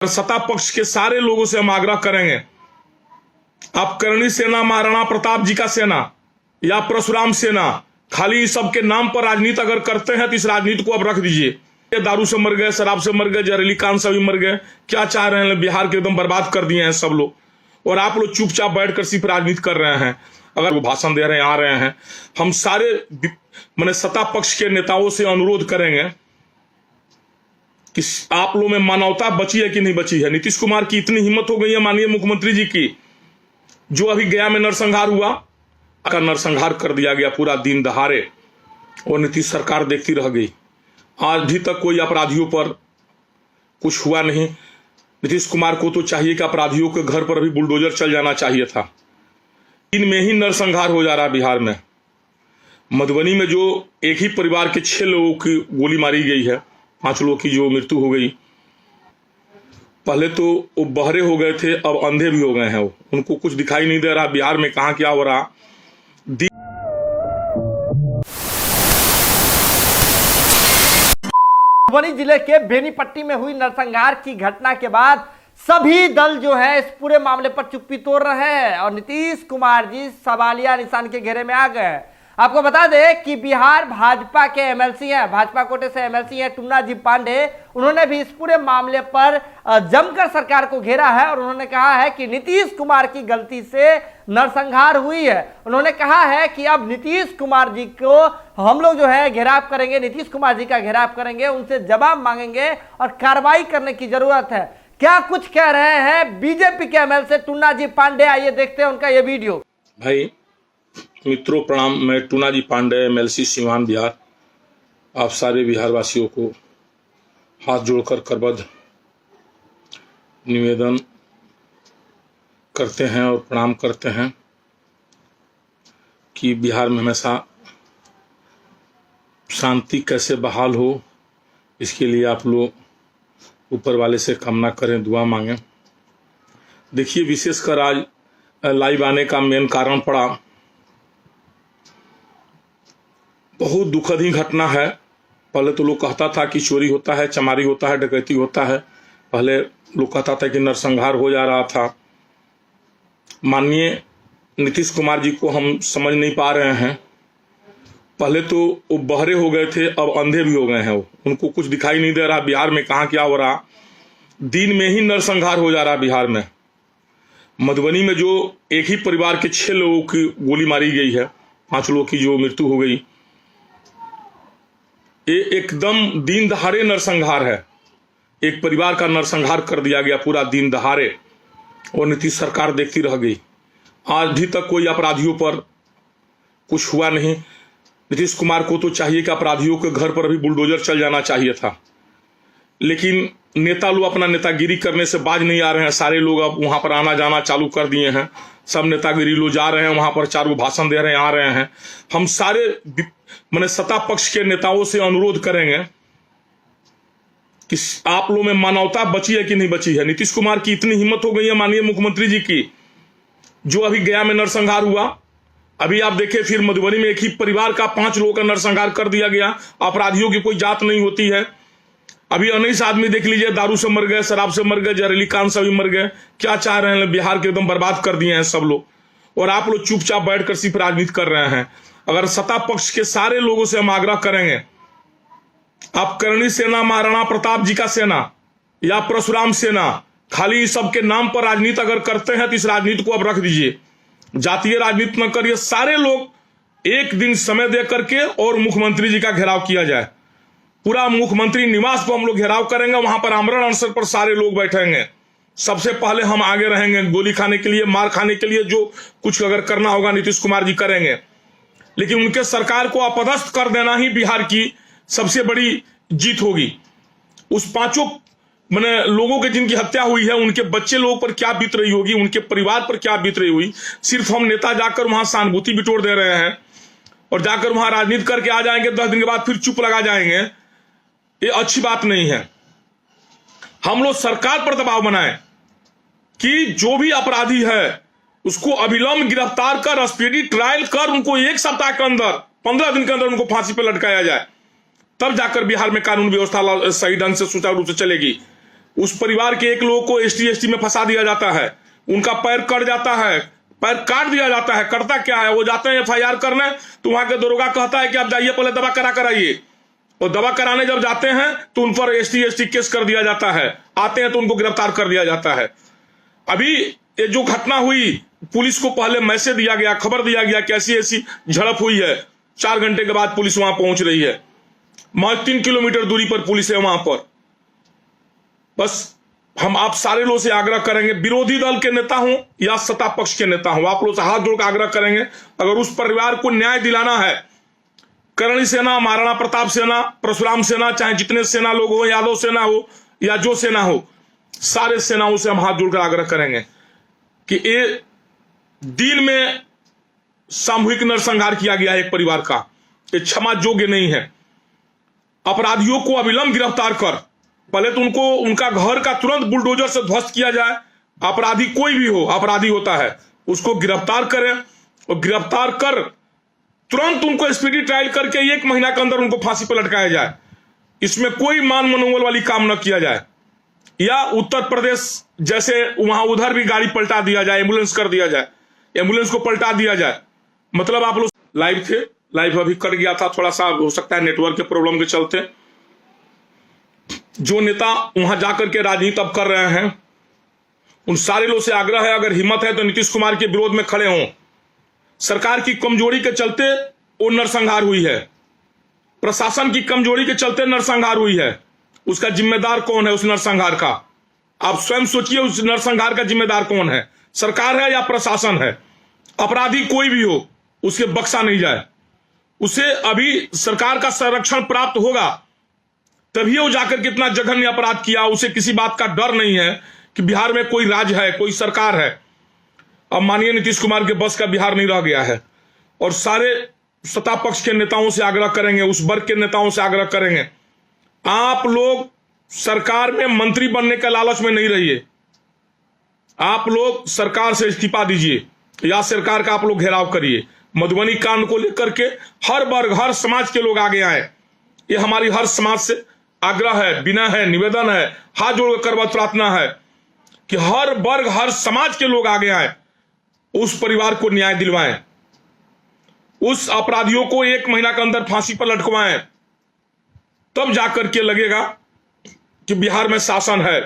सत्ता पक्ष के सारे लोगों से हम आग्रह करेंगे, आप करणी सेना, महाराणा प्रताप जी का सेना या परशुराम सेना, खाली इस सब के नाम पर राजनीति अगर करते हैं तो इस राजनीति को अब रख दीजिए। ये दारू से मर गए, शराब से मर गए, जहरीली कांड से भी मर गए, क्या चाह रहे हैं? बिहार के एकदम बर्बाद कर दिए हैं सब लोग, और आप लोग चुपचाप बैठकर सिर्फ राजनीति कर रहे हैं। अगर वो भाषण दे रहे हैं, आ रहे हैं, हम सारे मैंने सत्ता पक्ष के नेताओं से अनुरोध करेंगे कि आप लोगों में मानवता बची है कि नहीं बची है। नीतीश कुमार की इतनी हिम्मत हो गई है माननीय मुख्यमंत्री जी की, जो अभी गया में नरसंहार हुआ का नरसंहार कर दिया गया पूरा दिन दहाड़े, और नीतीश सरकार देखती रह गई। आज भी तक कोई अपराधियों पर कुछ हुआ नहीं। नीतीश कुमार को तो चाहिए कि अपराधियों के घर पर अभी बुलडोजर चल जाना चाहिए था। दिन में ही नरसंहार हो जा रहा है बिहार में। मधुबनी में जो एक ही परिवार के 6 लोगों की गोली मारी गई है, 5 लोगों की जो मृत्यु हो गई। पहले तो वो बहरे हो गए थे, अब अंधे भी हो गए हैं। उनको कुछ दिखाई नहीं दे रहा बिहार में कहाँ क्या हो रहा। मधुबनी जिले के बेनीपट्टी में हुई नरसंहार की घटना के बाद सभी दल जो है इस पूरे मामले पर चुप्पी तोड़ रहे हैं और नीतीश कुमार जी सवालिया निशान के घेरे में आ गए। आपको बता दें कि बिहार भाजपा के एमएलसी हैं, भाजपा कोटे से एमएलसी हैं टुन्ना जी पांडे। उन्होंने भी इस पूरे मामले पर जमकर सरकार को घेरा है और उन्होंने कहा है कि नीतीश कुमार की गलती से नरसंहार हुई है। उन्होंने कहा है कि अब नीतीश कुमार जी को हम लोग जो है घेराव करेंगे, नीतीश कुमार जी का घेराव करेंगे, उनसे जवाब मांगेंगे और कार्रवाई करने की जरूरत है। क्या कुछ कह रहे हैं बीजेपी के एमएलसी टुन्ना जी पांडे, आइए देखते हैं उनका ये वीडियो। भाई मित्रों प्रणाम, मैं टुन्ना जी पांडे, एमएलसी सीवान बिहार, आप सारे बिहार वासियों को हाथ जोड़कर करबद्ध निवेदन करते हैं और प्रणाम करते हैं कि बिहार में हमेशा शांति कैसे बहाल हो, इसके लिए आप लोग ऊपर वाले से कामना करें, दुआ मांगें। देखिए, विशेषकर आज लाइव आने का मेन कारण पड़ा, बहुत दुखद ही घटना है। पहले तो लोग कहता था कि चोरी होता है, चमारी होता है, डकैती होता है। पहले लोग कहता था कि नरसंहार हो जा रहा था। माननीय नीतीश कुमार जी को हम समझ नहीं पा रहे हैं। पहले तो वो बहरे हो गए थे, अब अंधे भी हो गए हैं। उनको कुछ दिखाई नहीं दे रहा बिहार में कहाँ क्या हो रहा। दिन में ही नरसंहार हो जा रहा बिहार में। मधुबनी में जो एक ही परिवार के 6 लोगों की गोली मारी गई है, 5 लोगों की जो मृत्यु हो गई। ये एकदम दिन दहाड़े नरसंहार है। एक परिवार का नरसंहार कर दिया गया पूरा दिन दहाड़े, और नीतीश सरकार देखती रह गई। आज भी तक कोई अपराधियों पर कुछ हुआ नहीं। नीतीश कुमार को तो चाहिए कि अपराधियों के घर पर अभी बुलडोजर चल जाना चाहिए था, लेकिन नेता लोग अपना नेतागिरी करने से बाज नहीं आ रहे हैं। सारे लोग अब वहां पर आना जाना चालू कर दिए हैं। सब नेतागिरी लोग जा रहे हैं वहां पर, 4 भाषण दे रहे हैं, आ रहे हैं। हम सारे मैंने सत्ता पक्ष के नेताओं से अनुरोध करेंगे कि आप लोगों में मानवता बची है कि नहीं बची है। नीतीश कुमार की इतनी हिम्मत हो गई है माननीय मुख्यमंत्री जी की, जो अभी गया में नरसंहार हुआ। अभी आप देखें, फिर मधुबनी में एक ही परिवार का 5 लोगों का नरसंहार कर दिया गया। अपराधियों की कोई जात नहीं होती है। अभी 19 आदमी देख लीजिए, दारू से मर गए, शराब से मर गए, जहरीली कांड से भी मर गए, क्या चाह रहे हैं? बिहार के एकदम बर्बाद कर दिए हैं सब लोग, और आप लोग चुपचाप बैठकर सिर्फ राजनीति कर रहे हैं। अगर सत्ता पक्ष के सारे लोगों से हम आग्रह करेंगे, आप करणी सेना, महाराणा प्रताप जी का सेना या परशुराम सेना, खाली इस सब के नाम पर राजनीति अगर करते हैं तो इस राजनीति को अब रख दीजिए। जातीय राजनीति न करिए। सारे लोग एक दिन समय दे करके और मुख्यमंत्री जी का घेराव किया जाए। पूरा मुख्यमंत्री निवास को हम लोग घेराव करेंगे, वहां पर आमरण अनशन पर सारे लोग बैठेंगे। सबसे पहले हम आगे रहेंगे, गोली खाने के लिए, मार खाने के लिए, जो कुछ अगर करना होगा नीतीश कुमार जी करेंगे। लेकिन उनके सरकार को अपदस्थ कर देना ही बिहार की सबसे बड़ी जीत होगी। उस 5 मैंने लोगों के जिनकी हत्या हुई है, उनके बच्चे लोगों पर क्या बीत रही होगी, उनके परिवार पर क्या बीत रही हुई। सिर्फ हम नेता जाकर वहां सहानुभूति बिटोर दे रहे हैं और जाकर वहां राजनीति करके आ जाएंगे, 10 दिन के बाद फिर चुप लगा जाएंगे। ये अच्छी बात नहीं है। हम लोग सरकार पर दबाव बनाएं कि जो भी अपराधी है उसको अविलंब गिरफ्तार कर, स्पीडी ट्रायल कर, उनको 1 सप्ताह के अंदर, 15 दिन के अंदर उनको फांसी पर लटकाया जाए। तब जाकर बिहार में कानून व्यवस्था सही ढंग से सुचारू रूप से चलेगी। उस परिवार के एक लोगों को ST में फंसा दिया जाता है, उनका पैर कट जाता है, पैर काट दिया जाता है। करता क्या है, वो जाते हैं FIR करने, तो वहां के दरोगा कहता है कि आप जाइए पहले दवा करा कराइए, और दवा कराने जब जाते हैं तो उन पर ST केस कर दिया जाता है। आते हैं तो उनको गिरफ्तार कर दिया जाता है। अभी ये जो घटना हुई, पुलिस को पहले मैसेज दिया गया, खबर दिया गया कि ऐसी ऐसी झड़प हुई है। 4 घंटे के बाद पुलिस वहां पहुंच रही है, महज 3 किलोमीटर दूरी पर पुलिस है वहां पर। बस हम आप सारे लोगों से आग्रह करेंगे, विरोधी दल के नेता हों या सत्ता पक्ष के नेता हों, आप लोग से हाथ जोड़कर आग्रह करेंगे, अगर उस परिवार को न्याय दिलाना है, करणी सेना, महाराणा प्रताप सेना, परशुराम सेना, चाहे जितने सेना लोग हो, यादव सेना हो या जो सेना हो, सारे सेनाओं से हम हाथ जोड़कर आग्रह करेंगे कि ये दिन में सामूहिक नरसंहार किया गया है एक परिवार का, ये क्षमा योग्य नहीं है। अपराधियों को अविलंब गिरफ्तार कर, पहले तो उनको उनका घर का तुरंत बुलडोजर से ध्वस्त किया जाए। अपराधी कोई भी हो, अपराधी होता है, उसको गिरफ्तार करें और गिरफ्तार कर तुरंत उनको स्पीडी ट्रायल करके 1 महीना के अंदर उनको फांसी पर लटकाया जाए। इसमें कोई मान मनोबल वाली काम न किया जाए। या उत्तर प्रदेश जैसे वहां उधर भी गाड़ी पलटा दिया जाए, एम्बुलेंस कर दिया जाए, एम्बुलेंस को पलटा दिया जाए। मतलब आप लोग लाइव थे, लाइव अभी कट गया था, थोड़ा सा हो सकता है नेटवर्क के प्रॉब्लम के चलते। जो नेता वहां जाकर के राजनीति अब कर रहे हैं, उन सारे लोगों से आग्रह है, अगर हिम्मत है तो नीतीश कुमार के विरोध में खड़े हों। सरकार की कमजोरी के चलते वो नरसंहार हुई है, प्रशासन की कमजोरी के चलते नरसंहार हुई है। उसका जिम्मेदार कौन है उस नरसंहार का? आप स्वयं सोचिए, उस नरसंहार का जिम्मेदार कौन है? सरकार है या प्रशासन है? अपराधी कोई भी हो, उसे बख्शा नहीं जाए। उसे अभी सरकार का संरक्षण प्राप्त होगा, तभी वो जाकर कितना जघन्य अपराध किया। उसे किसी बात का डर नहीं है कि बिहार में कोई राज है, कोई सरकार है। अब माननीय नीतीश कुमार के बस का बिहार नहीं रह गया है। और सारे सत्ता पक्ष के नेताओं से आग्रह करेंगे, उस वर्ग के नेताओं से आग्रह करेंगे, आप लोग सरकार में मंत्री बनने के लालच में नहीं रहिए। आप लोग सरकार से इस्तीफा दीजिए या सरकार का आप लोग घेराव करिए। मधुबनी कांड को लेकर के हर वर्ग, हर समाज के लोग आगे आए। ये हमारी हर समाज से आग्रह है, विनय है, निवेदन है, हाथ जोड़कर प्रार्थना है कि हर वर्ग, हर समाज के लोग आगे आए, उस परिवार को न्याय दिलवाएं, उस अपराधियों को 1 महीना के अंदर फांसी पर लटकवाएं। तब जाकर के लगेगा कि बिहार में शासन है।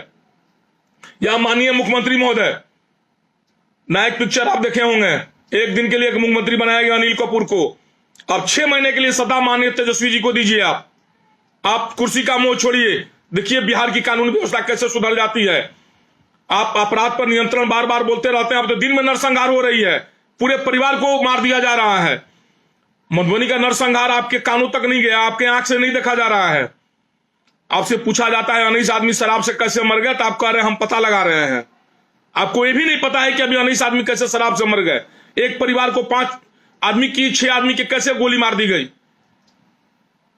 या माननीय मुख्यमंत्री महोदय, नायक पिक्चर आप देखे होंगे, एक दिन के लिए एक मुख्यमंत्री बनाया गया अनिल कपूर को, अब 6 महीने के लिए सत्ता माननीय तेजस्वी जी को दीजिए। आप कुर्सी का मोह छोड़िए, देखिए बिहार की कानून व्यवस्था कैसे सुधर जाती है। आप अपराध पर नियंत्रण बार बार बोलते रहते हैं, अब तो दिन में नरसंहार हो रही है, पूरे परिवार को मार दिया जा रहा है। मधुबनी का नरसंहार आपके कानों तक नहीं गया, आपके आंख से नहीं देखा जा रहा है। आपसे पूछा जाता है अनीस आदमी शराब से कैसे मर गया, तो आप कह रहे हैं हम पता लगा रहे हैं। आपको यह भी नहीं पता है कि अभी अनीस आदमी कैसे शराब से मर गए। एक परिवार को 5 आदमी की, 6 आदमी की कैसे गोली मार दी गई।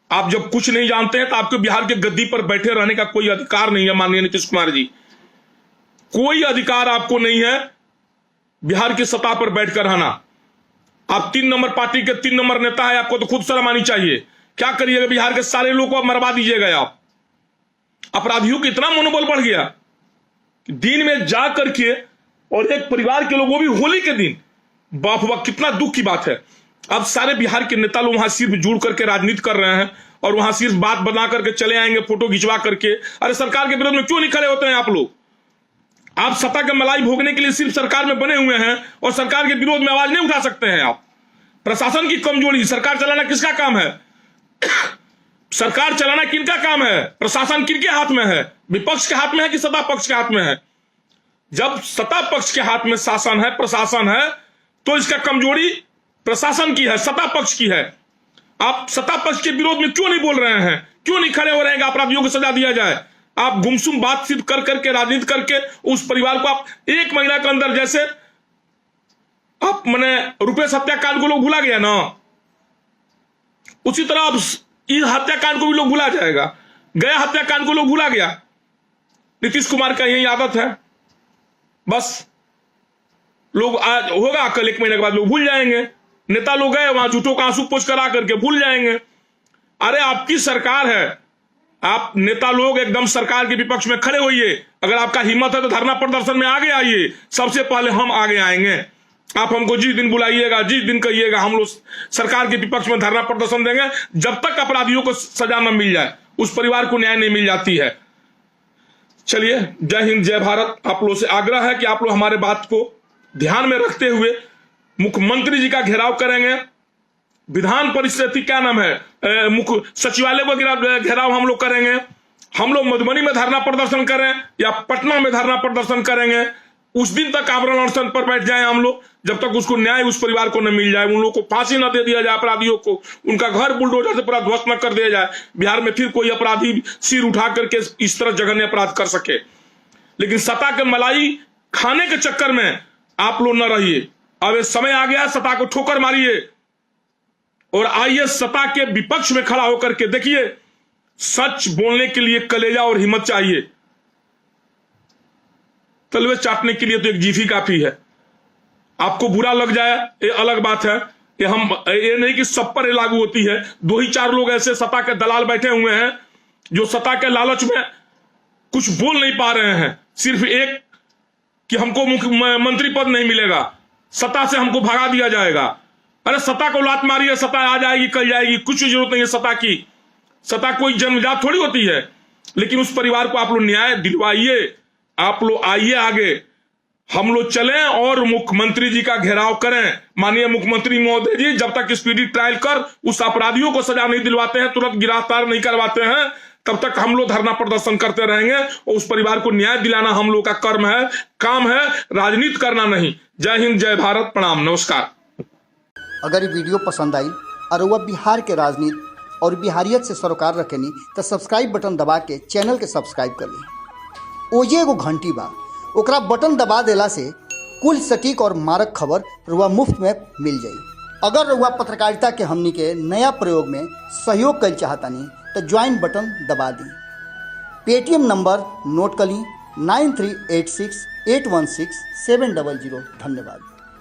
आप जब कुछ नहीं जानते हैं तो आपके बिहार के गद्दी पर बैठे रहने का कोई अधिकार नहीं है। माननीय नीतीश कुमार जी, कोई अधिकार आपको नहीं है बिहार की सत्ता पर बैठकर रहना। आप 3 नंबर पार्टी के 3 नंबर नेता है, आपको तो खुद शर्म आनी चाहिए। क्या करिएगा, बिहार के सारे लोगों को मरवा दीजिएगा आप। अपराधियों का इतना मनोबल बढ़ गया कि दिन में जा करके, और एक परिवार के लोग, वो भी होली के दिन, बाप वाह कितना दुख की बात है। अब सारे बिहार के नेता लोग वहां सिर्फ जुड़ करके राजनीति कर रहे हैं और वहां सिर्फ बात बना करके चले आएंगे, फोटो खिंचवा करके। अरे सरकार के विरोध में क्यों नहीं खड़े होते हैं आप लोग? आप सत्ता के मलाई भोगने के लिए सिर्फ सरकार में बने हुए हैं और सरकार के विरोध में आवाज नहीं उठा सकते हैं आप। प्रशासन की कमजोरी, सरकार चलाना किसका काम है? सरकार चलाना किनका काम है? प्रशासन किनके हाथ में है? विपक्ष के हाथ में है कि सत्ता पक्ष के हाथ में है? जब सत्ता पक्ष के हाथ में शासन है, प्रशासन है, तो इसका कमजोरी प्रशासन की है, सत्ता पक्ष की है। आप सत्ता पक्ष के विरोध में क्यों नहीं बोल रहे हैं? क्यों नहीं खड़े हो रहे हैं कि अपराधियों को सजा दिया जाए? आप गुमसुम बातचीत कर करके, राजनीति करके उस परिवार को आप 1 महीना के अंदर, जैसे आप मैंने रुपेश हत्याकांड को लोग भुला गया ना, उसी तरह अब इस हत्याकांड को भी लोग भुला जाएगा। गया हत्याकांड को लोग भुला गया। नीतीश कुमार का यही आदत है। बस लोग आज होगा, कल 1 महीने के बाद लोग भूल जाएंगे। नेता लोग गए वहां, झूठों का आंसू पोंछ कर आकर के भूल जाएंगे। अरे आपकी सरकार है, आप नेता लोग एकदम सरकार के विपक्ष में खड़े होइए। अगर आपका हिम्मत है तो धरना प्रदर्शन में आगे आइए, सबसे पहले हम आगे आएंगे। आप हमको जिस दिन बुलाइएगा, जिस दिन कहिएगा, हम लोग सरकार के विपक्ष में धरना प्रदर्शन देंगे, जब तक अपराधियों को सजा न मिल जाए, उस परिवार को न्याय नहीं मिल जाती है। चलिए, जय हिंद, जय भारत। आप लोगों से आग्रह है कि आप लोग हमारे बात को ध्यान में रखते हुए मुख्यमंत्री जी का घेराव करेंगे। विधान परिषद की क्या नाम है, मुख्य सचिवालय का घेराव हम लोग करेंगे। हम लोग मधुबनी में धरना प्रदर्शन करें या पटना में धरना प्रदर्शन करेंगे, उस दिन तक आमरण अनशन पर बैठ जाए हम लोग, जब तक उसको न्याय उस परिवार को न मिल जाए, उन लोगों को फांसी न दे दिया जाए, अपराधियों को उनका घर बुलडोजर से पूरा ध्वस्त न कर दिया जाए, बिहार में फिर कोई अपराधी सिर उठा करके इस तरह जघन्य अपराध कर सके। लेकिन सत्ता के मलाई खाने के चक्कर में आप लोग न रहिए। अब समय आ गया, सत्ता को ठोकर मारिए और आइए सत्ता के विपक्ष में खड़ा होकर के देखिए। सच बोलने के लिए कलेजा और हिम्मत चाहिए, तलवे चाटने के लिए तो एक जीभ ही काफी है। आपको बुरा लग जाए ये अलग बात है, ये नहीं कि सब पर लागू होती है। 2-4 लोग ऐसे सत्ता के दलाल बैठे हुए हैं जो सत्ता के लालच में कुछ बोल नहीं पा रहे हैं, सिर्फ एक कि हमको मुख्यमंत्री पद नहीं मिलेगा, सत्ता से हमको भगा दिया जाएगा। अरे सत्ता को लात मारिए, सत्ता आ जाएगी, कल जाएगी, कुछ जरूरत नहीं है सत्ता की। सत्ता कोई जन्मजात थोड़ी होती है। लेकिन उस परिवार को आप लोग न्याय दिलवाइए। आप लोग आइए आगे, हम लोग चलें और मुख्यमंत्री जी का घेराव करें। माननीय मुख्यमंत्री महोदय जी, जब तक स्पीडी ट्रायल कर उस अपराधियों को सजा नहीं दिलवाते हैं, तुरंत गिरफ्तार नहीं करवाते हैं, तब तक हम लोग धरना प्रदर्शन करते रहेंगे और उस परिवार को न्याय दिलाना हम लोग का कर्म है, काम है, राजनीति करना नहीं। जय हिंद, जय भारत, प्रणाम, नमस्कार। अगर ये वीडियो पसंद आई और वह बिहार के राजनीति और बिहारियत से सरोकार रखेनी तो सब्सक्राइब बटन दबा के चैनल के सब्सक्राइब कर ली। ओजे एगो घंटी बा, ओकरा बटन दबा देला से कुल सटीक और मारक खबर रुआ मुफ्त में मिल जाई। अगर रुआ पत्रकारिता के हमनी के नया प्रयोग में सहयोग कर चाहतानी तो ज्वाइन बटन दबा दी। पेटीएम नंबर नोट कर ली 9386816700। धन्यवाद।